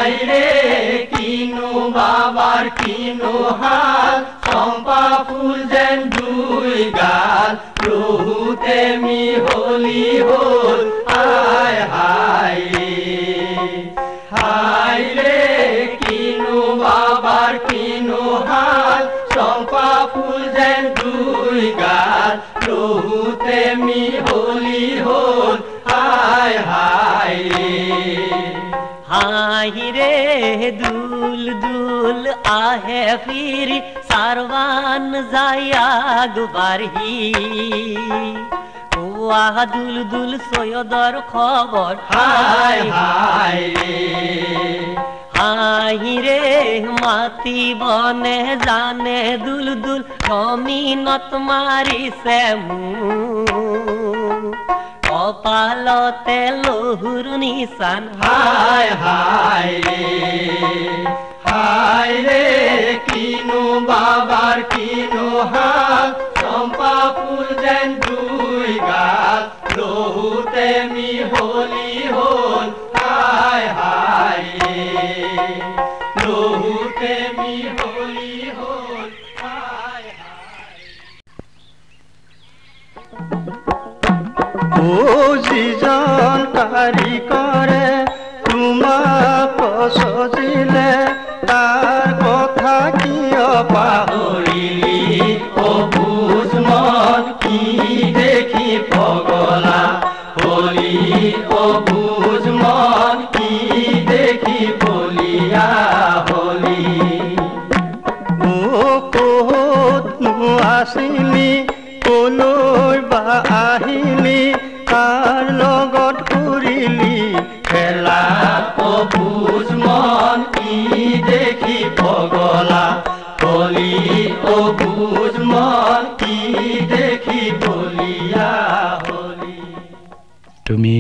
হাই রে কিনো বাবার কিনো হাল চম্পা ফুল যেন দুই গাল প্রভুতে মি হলি হল হায় হায় হাই রে কিনো বাবার কিনো হাল চম্পা ফুল যেন দুই গাল প্রভুতে মি হলি হল হায় হায় हाय रे दुल दुल आहे फिर सारवान जायाग बारही वाह दुल दुल सयदर खबर हाय हाय हाय रे माती बने जाने दुल दुल कमीनत मारी से कपालते लोहुर निशान हाय हाय रे किनो बाबार किनो हाल चम्पा फुल जेन दुई गाल लोहुते मी होली होल हाय हाय लोहुते मी होली होल हाय ও যিজন কাৰিকৰে তোমাক সজিলে তাৰ কথা কিয় পাহৰিলি ও বুজ মন কি দেখি পগলা হলি ও বুজ মন কি দেখি বলিয়া হলি ও ক'তনো আছিলি কলৈ বা আহিলি কাৰ লগত ফুৰিলি খেলা ও বুজ মন কি দেখি পগলা হলি ও বুজ মন কি দেখি বলিয়া হলি তুমি